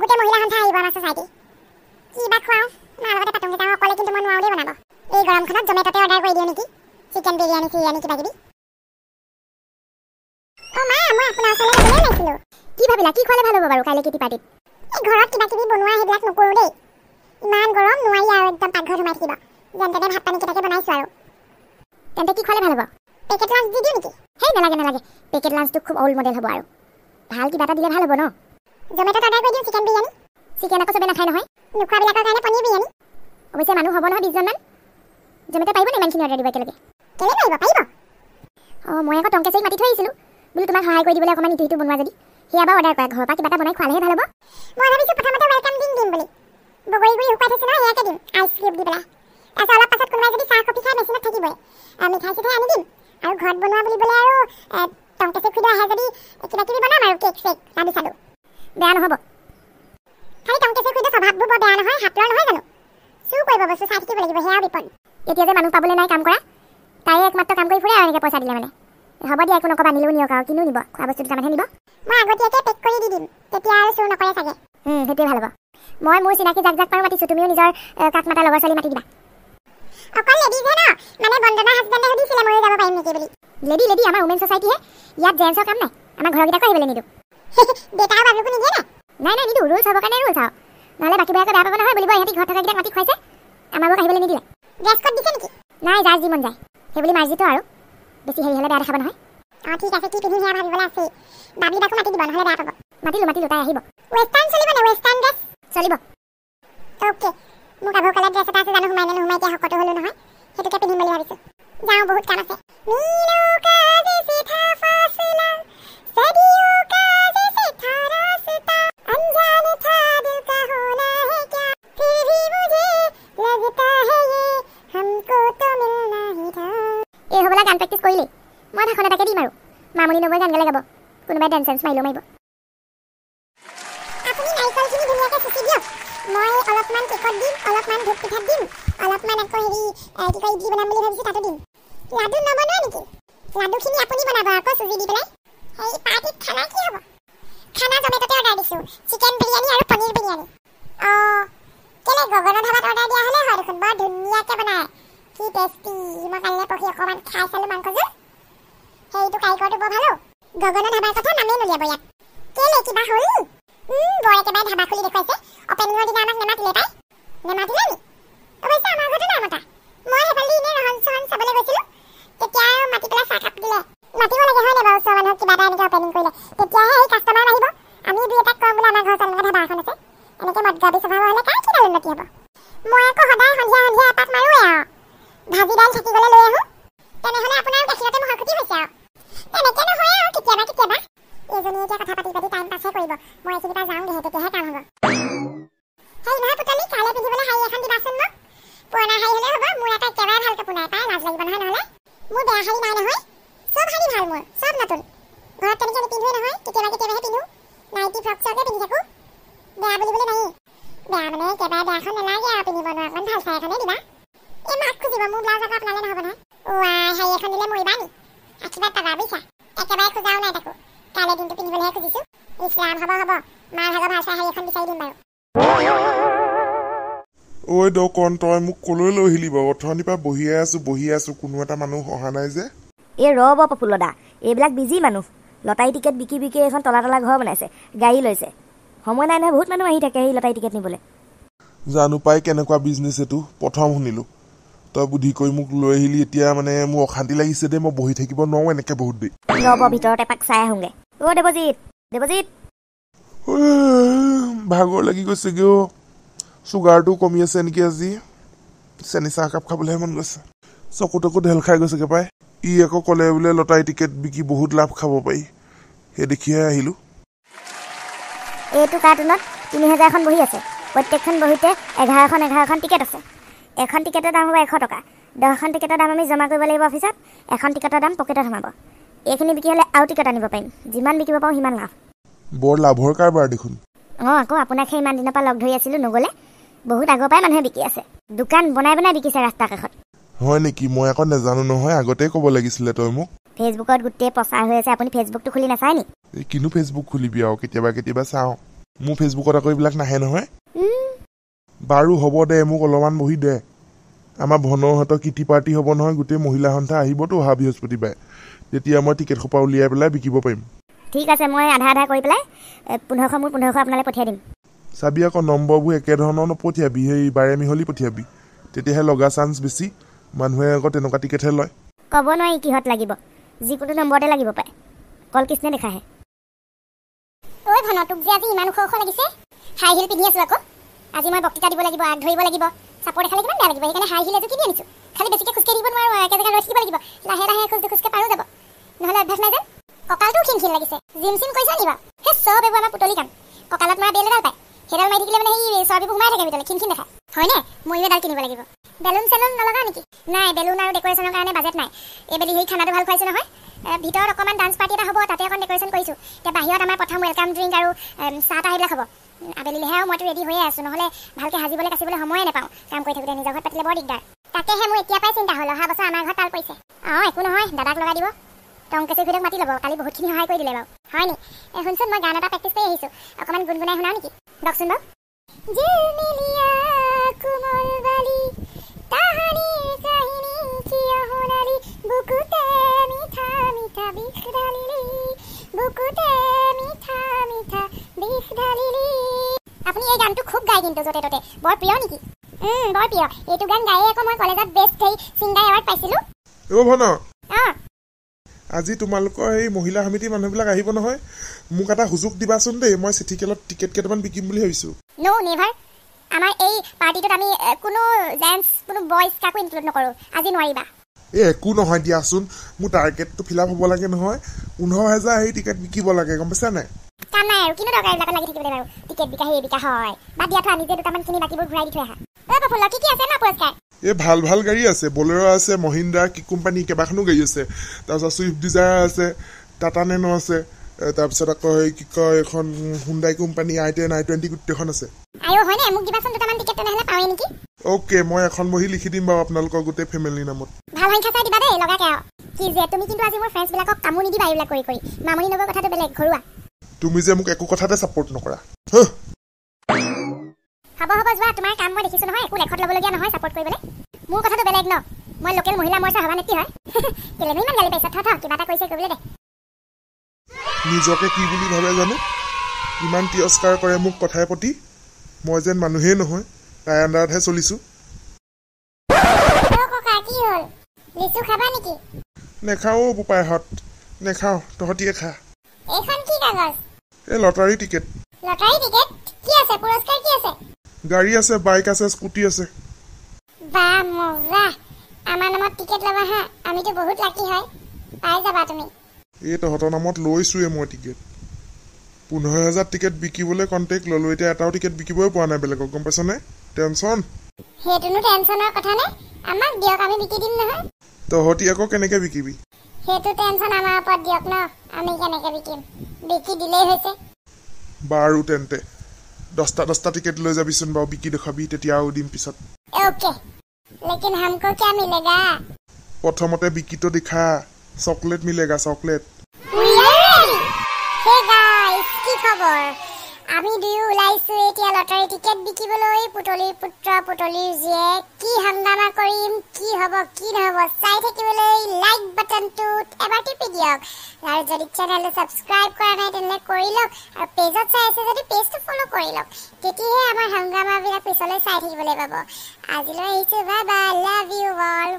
গোটেই মহিলা সন্থা আহিব আমাৰ ছ'চাইটি। কি বা খুৱাওঁ মাৰ লগতে পাতোঁগৈ, তাৰ অকলে কিন্তু মই নোৱাৰোঁ দেই বনাব। এই গৰমখনত জমেট'তে অৰ্ডাৰ কৰি দিওঁ নেকি, চিকেন বিৰিয়ানী চিৰিয়ানী কিবা কিবি। অ' মা, মই আপোনাৰ ওচৰলৈ যাবলৈ ওলাইছিলোঁ। কি ভাবিলা, কি খোৱালে ভাল হ'ব বাৰু কাইলৈ কিটি পাৰ্টিত? এই ঘৰত কিবা কিবি বনোৱা সেইবিলাক নকৰোঁ দেই, ইমান গৰম নোৱাৰি আৰু একদম পাকঘৰত সোমাই থাকিব। যেন তেনে ভাত পানী কেইটাকে বনাইছোঁ আৰু। তেন্তে কি খোৱালে ভাল হ'ব? পেকেট লাঞ্চ দি দিওঁ নেকি? হেই নালাগে, পেকেট লাঞ্চটো খুব অল্ড মডেল হ'ব আৰু ভাল কিবা এটা দিলে ভাল হ'ব ন। জমেট'ত অৰ্ডাৰ কৰি দিওঁ চিকেন বিৰিয়ানী। চিকেন আকৌ চবে নাখায় নহয়, নোখোৱাবিলাকৰ কাৰণে পনীৰ বিৰিয়ানী। অৱশ্যে মানুহ হ'ব নহয় 20জনমান। জমেট' পাৰিব নে ইমানখিনি অৰ্ডাৰ দিব একেলগে? কেলৈ পাৰিব। অঁ মই আকৌ টংকেশ্বৰীক মাতি থৈ আহিছিলোঁ বোলো তোমাক সহায় কৰি দিবলৈ অকণমান ইটো বনোৱা যদি, সেয়া বাৰু অৰ্ডাৰ কৰা, ঘৰৰ পৰা কিবা এটা বনাই খোৱালেহে ভাল হ'ব। মই ভাবিছোঁ প্ৰথমতে ৱেলকাম ড্ৰিংক দিম বুলি, বগৰী গুৰি শুকাই থৈছোঁ নহয়, সেয়াকে দিম আইচ কিউব দি পেলাই। তাৰপিছত অলপ পাছত কোনোবাই যদি চাহ কফি খাই মেচিনত থাকিবই, মিঠাই চিঠাই আনি দিম। আৰু ঘৰত বনোৱা বুলিবলৈ আৰু টংকেশ্বৰী খুইদেউ আহে যদি কিবা কিবি বনাম আৰু কেক চেক লাডু চাডু। বেয়া নহ'ব। খালি টংকেশ্বৰী খুইদেউ স্বভাৱবোৰ বৰ বেয়া নহয়, হাতৰ নহয় জানো, চুৰ কৰিব বস্তু, চাই থাকিব লাগিব, সেয়াও বিপদ। এতিয়া যে মানুহ পাবলৈ নাই কাম কৰা, তাই একমাত্ৰ কাম কৰি ফুৰে আৰু এনেকৈ পইচা দিলে মানে। হ'ব দিয়া, একো নকবা, নিলেও নিয়ক আৰু কিনো নিব, খোৱা বস্তু দুটামানহে নিব। মই আগতীয়াকৈ পেক কৰি দি দিম, তেতিয়া আৰু চুৰ নকৰে চাগে। সেইটোৱে ভাল হ'ব। মই মোৰ চিনাকি যাক পাৰোঁ মাতিছোঁ, তুমিও নিজৰ কাক মাতা লগৰ ছোৱালী মাতি দিবা। অকল লেডিজহে ন, মানে বন্দনাৰ হাজবেণ্ডে সুধিছিলে ময়ো যাব পাৰিম নেকি বুলি। লেডি আমাৰ উমেন ছ'চাইটিহে, ইয়াত জেণ্টছৰ কাম নাই, আমাৰ ঘৰকেইটাকো আহিবলৈ নিদিওঁ। দেউতা আৰু বাবুকো নিদিয়ে নাই? নাই নিদিওঁ, ৰুলছ হ'ব কাৰণে ৰুলছ আৰু, নহ'লে বাকীবোৰে বেয়া পাব নহয়, বুলিব ইহঁতি ঘৰত থকাকেইটাক মাতি খুৱাইছে, আমাৰবোৰক আহিবলৈ নিদিলে। ড্ৰেছ কোড দিছে নেকি? নাই, যাৰ যি মন যায় সেইবুলি মাৰ্জিটো আৰু, বেছি হেৰি হ'লে বেয়া দেখাব নহয়। অঁ ঠিক আছে, কি পিন্ধিম সেয়া ভাবিবলৈ আছেই। বাবি বাকো মাতি দিব, নহ'লে বেয়া পাব। মাতিলোঁ, তাই আহিব। ৱেষ্টাৰ্ণ চলিব নে? ৱেষ্টাৰ্ণ ড্ৰেছ চলিব। অ'কে, মোৰ গাভৰু কালাৰ ড্ৰেছ এটা আছে, জানো সোমাই নে নোসোমাই, এতিয়া শকতো হ'লো নহয়, সেইটোকে পিন্ধিম বুলি ভাবিছোঁ। যাওঁ, বহুত কাম আছে। এই হ'বলা গান প্ৰেক্টিচ কৰিলেই, মই ভাষণ এটাকে দিম আৰু মামনি নবৈ গান গালে গাব, কোনোবাই ডেন্স চেন্স মাৰিলেও মাৰিব। আপুনি নাৰিকলখিনি ধুনীয়াকৈ চুচি দিয়ক, মই অলপমান কেকত দিম, অলপমান ধূপ পিঠাত দিম, অলপমান আকৌ হেৰি কি কয় ইডলি বনাম বুলি ভাবিছোঁ, তাতো দিম। লাডু নবনোৱা নেকি? লাডুখিনি আপুনি বনাব আকৌ চুজি দি পেলাই। সেই পাৰ্টিত খানা কি হ'ব? খানা জমেট'তে অৰ্ডাৰ দিছোঁ, চিকেন বিৰিয়ানী আৰু পনীৰ বিৰিয়ানী। অঁ কেলৈ গগনৰ ধাবাত অৰ্ডাৰ দিয়া হ'লে হয় দেখোন, বৰ ধুনীয়াকৈ বনায়, কি টেষ্টি। মই কাইলৈ পঢ়ি অকণমান খাই চালোঁ মাংসযোৰ, সেইটো কাৰিকৰটো বৰ ভাল। গগনৰ ধাবাৰ কথা নামেই নুলিয়াব ইয়াত। কেলৈ কিবা হ'ল? বৰ একেবাৰে ধাবা খুলি দেখুৱাইছে, অপেনিঙৰ দিনা আমাক নেমাতিলে পাই। নেমাতিলে নি? অৱশ্যে আমাৰ ঘৰতো নাই মতা, মই সেইফালে এনেই ৰহন চহন চাবলৈ গৈছিলোঁ, তেতিয়া আৰু মাতি পেলাই চাহ কাপ দিলে। মাতিব লাগে হয় নাই বাৰু, ওচৰৰ মানুহক কিবা এটা এনেকৈ অপেনিং কৰিলে, তেতিয়াহে সেই কাষ্টমাৰ আহিব। আমি দুই এটাক কওঁ বোলে আমাৰ ঘৰৰ ওচৰত ধাবা এখন আছে, এনেকৈ মদগাবী স্বভাৱ হ'লে কাৰ কিডাল উন্নতি হ'ব। মই আকৌ সদায় সন্ধিয়া এপাক মাৰোঁৱে আৰু, ভাজি দাইল থাকি গ'লে লৈ আহোঁ। তেনেহ'লে আপোনাৰ গাখীৰতে মহৰ খুটি হৈছে আৰু। তেনেকৈ নহয় আৰু কেতিয়াবা এইজনীয়ে এতিয়া কথা পাতি টাইম পাছহে কৰিব, মই এইখিনিৰ পৰা যাওঁগৈহে, তেতিয়াহে কাম হ'ব। হেৰি নহয় পুতলি, কাইলৈ পিন্ধিবলৈ শাৰী এখন দিবাচোন মোক, পুৰণা শাৰী হ'লেও হ'ব, মোৰ এটা একেবাৰে ভাল কাপোৰ নাই পাই, লাজ লাগিব নহয় নহ'লে। মোৰ বেয়া শাৰী নাই নহয়, চব শাৰী ভাল, মোৰ চব নতুন, ঘৰত তেনেকৈ নিপিন্ধোৱে নহয়, কেতিয়াবাহে পিন্ধো, নাইটি ফ্ৰক চকে পিন্ধি থাকোঁ, বেয়া বুলিবলৈ নায়েই। বেয়া মানে একেবাৰে বেয়াখন নালাগে আৰু পিন্ধিব নোৱাৰা, অকণ ভাল চাই এখনেই দিবা। এই মাক খুজিব, মোৰ ব্লাউজ আকৌ আপোনালৈ নহ'ব নহয়। শাৰী এখন দিলে মৰিবা নি? আশীৰ্বাদ পাবা বুজিছা, একেবাৰে খোজাও নাই তাকো, কাইলৈ দিনটো পিন্ধিবলৈহে খুজিছোঁ। ইছলাম হ'ব, মাৰ ভাগৰ ভাল চাই শাৰী এখন বিচাৰি দিম বাৰু। ঐ দকন, তই মোক কলৈ লৈ আহিলি বাৰু? অথনিৰ পৰা বহি আছো, কোনো এটা মানুহ অহা নাই যে। এই ৰ'ব প্ৰফুল্লদা, এইবিলাক বিজি মানুহ, লটাৰী টিকেট বিকি এখন তলা ঘৰ বনাইছে, গাড়ী লৈছে, সময় নাই নহয়, বহুত মানুহ আহি থাকে সেই লটাৰী টিকেট নিবলৈ। জানো পাই কেনেকুৱা বিজনেছ এইটো, প্ৰথম শুনিলোঁ। তই বুদ্ধি কৰি মোক লৈ আহিলি, এতিয়া মানে মোৰ অশান্তি লাগিছে দেই, মই বহি থাকিব নোৱাৰো এনেকে বহুত দেৰি। ৰ'ব ভিতৰত এপাক চাই আহোঁগে। দেৱজিৎ ভাগৰ লাগি গৈছেগে অ', চুগাৰটো কমি আছে নেকি আজি, চেনি চাহ একাপ খাবলৈহে মন গৈছে, চকু ঢেল খাই গৈছেগে পাই। ই আকৌ ক'লে বোলে লটাৰী টিকেট বিকি বহুত লাভ খাব পাৰি, সেই দেখিহে আহিলোঁ। এইটো কাৰ্টুনত 3000খন বহি আছে, প্ৰত্যেকখন বহিতে 11খন টিকেট আছে। এখন টিকেটৰ দাম হ'ব 100 টকা, 10খন টিকেটৰ দাম আমি জমা কৰিব লাগিব অফিচত, এখন টিকেটৰ দাম পকেটত সোমাব। এইখিনি বিকি হ'লে আৰু টিকেট আনিব পাৰিম, যিমান বিকিব পাৰোঁ সিমান লাভ। বৰ লাভৰ কাৰবাৰ দেখোন। আকৌ আপোনাক সেই ইমান দিনৰ পৰা লগ ধৰি আছিলোঁ নগ'লে, বহুত আগৰ পৰাই মানুহে বিকি আছে, দোকান বনাই বিকিছে ৰাস্তাৰ কাষত। হয় নেকি? মই আকৌ নাজানো নহয়, আগতেই ক'ব লাগিছিলে তই মোক। ফেচবুকত গোটেই প্ৰচাৰ হৈ আছে, আপুনি ফেচবুকটো খুলি নাচায় নি? কিনো ফেচবুক খুলিবি আৰু, কেতিয়াবা চাওঁ। মোৰ ফেচবুকত আকৌ এইবিলাক নাহে নহয় বাৰু হ'ব দে মোক অলপমান বহি দে আমাৰ ভনৰহঁতৰ কিটি পাৰ্টি হ'ব নহয় গোটেই মহিলা সন্থা আহিবতো অহা বৃহস্পতিবাৰে তেতিয়া মই টিকেট সোপা উলিয়াই পেলাই বিকিব পাৰিম ঠিক আছে মই আধা আধা কৰি পেলাই 1500 মোৰ 1500 আপোনালৈ পঠিয়াই দিম চাবি আকৌ নম্বৰবোৰ একেধৰণৰ নপঠিয়াবি সেই বাৰে মিহলি পঠিয়াবি তেতিয়াহে লগা চান্স বেছি মানুহে আকৌ তেনেকুৱা টিকেটহে লয় ক'ব নোৱাৰি কিহত লাগিব যিকোনো নম্বৰতে লাগিব পায় কল কৃষ্ণে দেখাহে ঐ ভন তোক যে আজি ইমান ওখ ওখ লাগিছে হাই হিল পিন্ধি আছো আকৌ আজি মই বক্তৃতা দিব লাগিব আগ ধৰিব লাগিব চাপৰ দেখালে কিমান বেয়া লাগিব সেইকাৰণে হাই হিল এযোৰ কিনি আনিছো খালি বেছিকৈ খোজকাঢ়ি দিব নোৱাৰো একে জেগাত ৰৈ থাকিব লাগিব লাহে লাহে খোজকে পাৰো যাব নহ'লে অভ্যাস নাই যেন কঁকালটো খিনখিন লাগিছে জিম চিম কৰিছা নি বাৰু সেই চব এইবোৰ আমাৰ পুতলি কাম কঁকালত মৰা বেল এডাল পায় সেইডাল মাৰি থাকিলে মানে সেই চৰ্বিবোৰ সোমাই থাকে ভিতৰলৈ খিনখিন দেখায় হয়নে ময়ো এডাল কিনিব লাগিব বেলুন চেলুন নলগা নেকি নাই বেলুন আৰু ডেক'ৰেশ্যনৰ কাৰণে বাজেট নাই এইবেলি সেই খানাটো ভাল খুৱাইছে নহয় ভিতৰত অকণমান ডান্স পাৰ্টি এটা হ'ব তাতে অকণ ডেক'ৰেশ্যন কৰিছোঁ এতিয়া বাহিৰত আমাৰ প্ৰথম ৱেলকাম ড্ৰিংক আৰু চাহ তাহ এইবিলাক হ'ব আবেলিলেহে আৰু মইতো ৰেডি হৈয়ে আছোঁ নহ'লে ভালকৈ সাজিবলৈ কাচিবলৈ সময়ে নাপাওঁ কাম কৰি থাকোঁতে নিজৰ ঘৰত পাতিলে বৰ দিগদাৰ তাকেহে মোৰ এতিয়া পৰাই চিন্তা হ'ল অহা বছৰ আমাৰ ঘৰত তাল পৰিছে একো নহয় দাদাক লগাই দিব টংকেশী খুৰীক মাতি ল'ব কালি বহুতখিনি সহায় কৰি দিলে বাৰু হয় নি শুনচোন মই গান এটা প্ৰেক্টিছ কৰি আহিছোঁ অকণমান গুণগুণাই শুনাও নেকি লওকচোন বাৰু জিলমিলিয়া কোমল বালি তাহানিৰ কাহিনী কিয় শুনালি বুকুতে মিঠা মিঠা বিষ ঢালিলি বুকুতে মিঠা মিঠা বিষ ঢালিলি আপুনি এই গানটো খুব গায় কিন্তু য'তে ত'তে বৰ প্ৰিয় নেকি বৰ প্ৰিয় এইটো গান গায়ে আকৌ মই কলেজত বেষ্ট সেই ছিংগাৰ এৱাৰ্ড পাইছিলোঁ ভন আজি তোমালোকৰ এই মহিলা সমিতিৰ মানুহবিলাক আহিব নহয় মোক এটা সুযোগ দিবাচোন দেই মই চিঠিকেলত টিকেট কেইটামান বিকিম বুলি ভাবিছোঁ নো নেভাৰ আমাৰ এই পাৰ্টিটোত আমি কোনো জেন্টছ কোনো বয়জ কাকো ইনক্লুড নকৰোঁ আজি নোৱাৰিবা একো নহয় দিয়াচোন মোৰ টাৰ্গেটটো ফিল আপ হ'ব লাগে নহয় 15,000 সেই টিকেট বিকিব লাগে গম পাইছা নাই কাম নাই আৰু কিনো দৰকাৰ এইবিলাকত লাগি থাকিবলৈ বাৰু টিকেট বিকা সেই বিকা হয় বাদ দিয়া থোৱা নিজে দুটামান কিনি বাকীবোৰ ঘূৰাই দি থৈ আহা প্ৰফুল্ল কি আছে না পুৰস্কাৰ এই ভাল ভাল গাড়ী আছে বলেৰ' আছে মহিন্দ্ৰা কি কোম্পানী কেইবাখনো গাড়ী আছে তাৰপিছত ছুইফ্ট ডিজায়াৰ আছে টাটা নেনো আছে তাৰপিছত আকৌ কি কয় এখন হুণ্ডাই কোম্পানী i10 i20 গোটেইখন আছে হয়নে মোক দিবাচোন দুটামান টিকেট তেনেহ'লে পাওঁৱে নেকি অ'কে মই এখন বহি লিখি দিম বাৰু আপোনালোকৰ গোটেই ফেমিলিৰ নামত ভাল সংখ্যা চাই দিবা দেই লগাকে কি যে তুমি কিন্তু আজি মোৰ ফ্ৰেণ্ডছবিলাকক কামো নিদিবা এইবিলাক কৰি কৰি মামনি নগৰ কথাটো বেলেগ ঘৰুৱা তুমি যে মোক একো কথাতে ছাপোৰ্ট নকৰা হ'ব যোৱা তোমাৰ কাম মই দেখিছোঁ নহয় একো লেখত ল'বলগীয়া নহয় ছাপোৰ্ট কৰিবলৈ মোৰ কথাটো বেলেগ ন মই লোকেল মহিলা মৰ্চা সভানেত্ৰী হয় কেলেনো ইমান গালি পাইছা থ কিবা এটা কৰিছে কৰিবলৈ দে নিজকে কি বুলি ভাবে জানো ইমান তিৰস্কাৰ কৰে মোক কথাই প্ৰতি মই যেন মানুহেই নহয় তাই আণ্ডাৰতহে চলিছোঁ ককা কি হ'ল লিচু খাবা নেকি নেখাওঁ বোপাইহঁত নেখাওঁ তহঁতিয়ে খা এইখন কি কাগজ এই লটাৰী টিকেট কি আছে পুৰস্কাৰ কি আছে গাড়ী আছে বাইক আছে স্কুটি আছে বা মজা আমাৰ নামত টিকেট ল'বা হা আমিতো বহুত লাকি হয় পাই যাবা তুমি এই তহঁতৰ নামত লৈছোৱে মই টিকেট 15,000 টিকেট বিকিবলৈ কণ্টেক্ট ল'লোঁ এতিয়া এটাও টিকেট বিকিবই পৰা নাই বেলেগক গম পাইছনে টেনশ্যন সেইটোনো টেনশ্যনৰ কথা নে আমাক দিয়ক আমি বিকি দিম নহয় তহঁতি আকৌ কেনেকৈ বিকিবি সেইটো টেনশ্যন আমাৰ ওপৰত দিয়ক ন আমি কেনেকৈ বিকিম বিকি দিলেই হৈছে বাৰু তেন্তে 10টা টিকেট লৈ যাবিচোন বাৰু বিকি দেখুৱাবি তেতিয়া আৰু দিম পিছত ओके लेकिन हमको क्या मिलेगा প্ৰথমতে বিকিটো দেখা চকলেট মিলেগা চকলেট হে গাইস কি খবৰ আমি দুয়ো ওলাইছো এতিয়া লটাৰী টিকেট বিকিবলৈ পুতলিৰ পুত্ৰ পুতলিৰ জীয়েক কি হাংগামা কৰিম কি হ'ব কি নহ'ব চাই থাকিবলৈ লাইক বাটনটো এবাৰ টিপি দিয়ক আৰু যদি চেনেলটো ছাবস্ক্ৰাইব কৰা নাই তেন্তে কৰি লওক আৰু পেজত চাই আছে যদি পেজটো ফ'ল' কৰি লওক তেতিয়াহে আমাৰ হাংগামাবিলাক পিছলৈ চাই থাকিবলৈ পাব আজিলৈ আহিছোঁ bye bye love you all